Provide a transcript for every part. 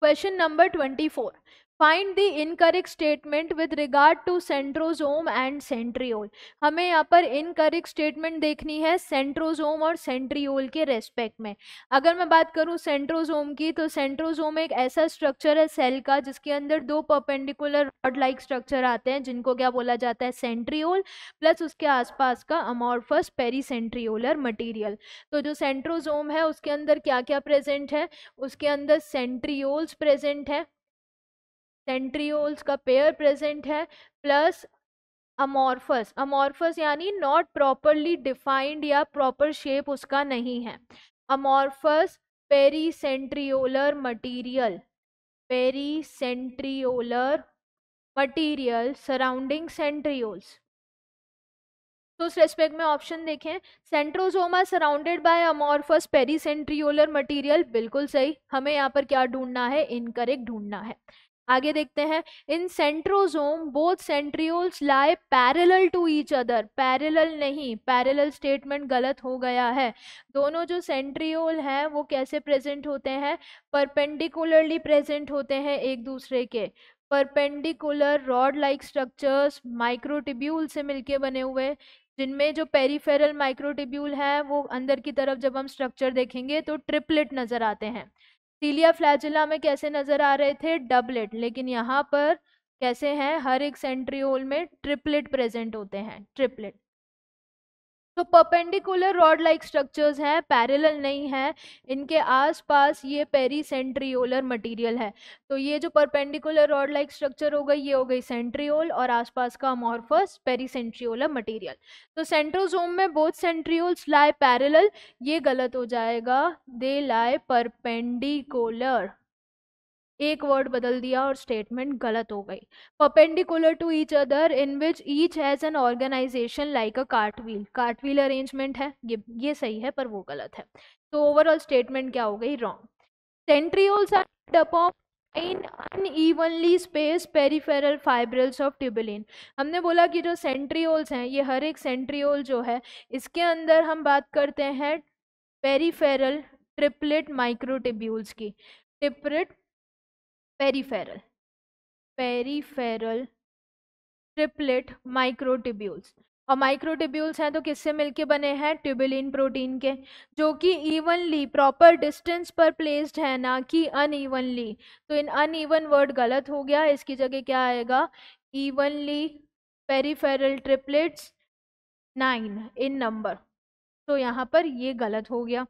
Question number 24, find the incorrect statement with regard to centrosome and centriole. हमें यहाँ पर incorrect statement देखनी है सेंट्रोजोम और सेंट्रियोल के रेस्पेक्ट में। अगर मैं बात करूँ सेंट्रोजोम की, तो सेंट्रोजोम एक ऐसा स्ट्रक्चर है सेल का जिसके अंदर दो परपेंडिकुलर रॉड लाइक स्ट्रक्चर आते हैं, जिनको क्या बोला जाता है, सेंट्रियोल, प्लस उसके आसपास का अमॉर्फस पेरीसेंट्रियोलर मटेरियल। तो जो सेंट्रोजोम है उसके अंदर क्या क्या प्रेजेंट है, उसके अंदर सेंट्रियोल्स प्रेजेंट है, सेंट्रियोल्स का पेयर प्रेजेंट है, प्लस अमॉर्फस, अमॉर्फस यानी नॉट प्रॉपरली डिफाइंड या प्रॉपर शेप उसका नहीं है, amorphous pericentriolar material, pericentriolar material surrounding centrioles. तो उस रेस्पेक्ट में ऑप्शन देखें, centrosome surrounded by amorphous pericentriolar material, बिल्कुल सही। हमें यहाँ पर क्या ढूंढना है, इनकरेक्ट ढूंढना है। आगे देखते हैं, in centrosome both centrioles lie parallel to each other, parallel नहीं, पैरेलल स्टेटमेंट गलत हो गया है। दोनों जो सेंट्रियोल हैं वो कैसे प्रेजेंट होते हैं, परपेंडिकुलरली प्रेजेंट होते हैं एक दूसरे के, perpendicular rod like structures microtubule से मिलके बने हुए, जिनमें जो पेरिफेरल माइक्रोट्यूब्यूल है वो अंदर की तरफ जब हम स्ट्रक्चर देखेंगे तो ट्रिपलेट नजर आते हैं। सीलिया फ्लैजिला में कैसे नजर आ रहे थे, डबलेट, लेकिन यहाँ पर कैसे हैं, हर एक सेंट्रियोल में ट्रिपलेट प्रेजेंट होते हैं, ट्रिपलेट। तो परपेंडिकुलर रॉड लाइक स्ट्रक्चर्स हैं, पैरेलल नहीं है, इनके आसपास ये पेरीसेंट्रियोलर मटेरियल है। तो ये जो परपेंडिकुलर रॉड लाइक स्ट्रक्चर हो गई, ये हो गई सेंट्रियोल, और आसपास का अमॉर्फस पेरीसेंट्रियोलर मटेरियल। तो सेंट्रोजोम में बोथ सेंट्रियोल्स लाई पैरेलल, ये गलत हो जाएगा, दे लाई परपेंडिकुलर, एक वर्ड बदल दिया और स्टेटमेंट गलत हो गई। Perpendicular to each other in which each has an organisation like a cartwheel, cartwheel arrangement है, ये सही है पर वो गलत है। तो ओवरऑल स्टेटमेंट क्या हो गई, wrong. Centrioles are upon in unevenly space peripheral fibrils of tubulin. हमने बोला कि जो सेंट्रियोल्स हैं, ये हर एक सेंट्रियोल जो है इसके अंदर हम बात करते हैं पेरिफेरल ट्रिपलेट माइक्रोट्यूब्यूल्स की, triplet peripheral, peripheral triplet microtubules. और माइक्रोट्यूब्यूल्स हैं तो किससे मिलके बने हैं, ट्यूबुलिन प्रोटीन के, जो कि इवनली प्रॉपर डिस्टेंस पर प्लेस्ड है, ना कि अनइवनली। तो इन अनइवन वर्ड गलत हो गया, इसकी जगह क्या आएगा, इवनली पेरिफेरल ट्रिपलेट्स 9 इन नंबर। तो यहाँ पर ये गलत हो गया।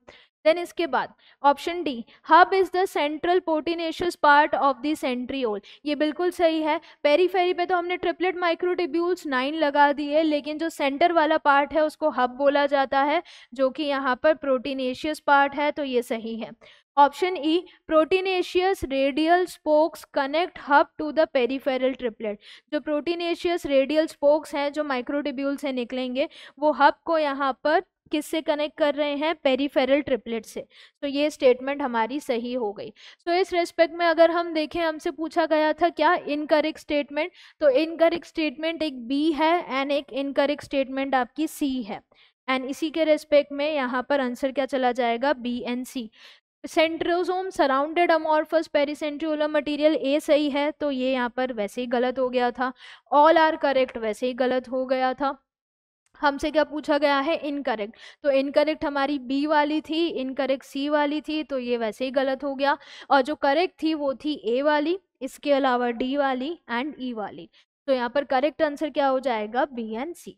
देन इसके बाद option D, hub is the central proteinaceous part of the centriole, ये बिल्कुल सही है। पेरीफेरी पे तो हमने ट्रिपलेट माइक्रोट्यूब्यूल्स 9 लगा दिए, लेकिन जो सेंटर वाला पार्ट है उसको हब बोला जाता है, जो कि यहाँ पर प्रोटीनेशियस पार्ट है, तो ये सही है। Option E, proteinaceous radial spokes connect hub to the peripheral triplet, जो प्रोटीनेशियस रेडियल स्पोक्स हैं जो माइक्रोट्यूब्यूल से निकलेंगे, वो हब को यहाँ पर किससे कनेक्ट कर रहे हैं, पेरिफेरल ट्रिपलेट से। तो ये स्टेटमेंट हमारी सही हो गई। तो इस रेस्पेक्ट में अगर हम देखें, हमसे पूछा गया था क्या, इनकरेक्ट स्टेटमेंट, तो इनकरेक्ट स्टेटमेंट एक बी है एंड एक इनकरेक्ट स्टेटमेंट आपकी सी है, एंड इसी के रेस्पेक्ट में यहाँ पर आंसर क्या चला जाएगा, B and C. Centrosome surrounded amorphous pericentriolar material, A सही है, तो ये यहाँ पर वैसे ही गलत हो गया था। ऑल आर करेक्ट, वैसे ही गलत हो गया था। हमसे क्या पूछा गया है, इनकरेक्ट, तो इनकरेक्ट हमारी बी वाली थी, इनकरेक्ट सी वाली थी, तो ये वैसे ही गलत हो गया। और जो करेक्ट थी वो थी ए वाली, इसके अलावा डी वाली एंड ई वाली। तो यहाँ पर करेक्ट आंसर क्या हो जाएगा, बी एंड सी।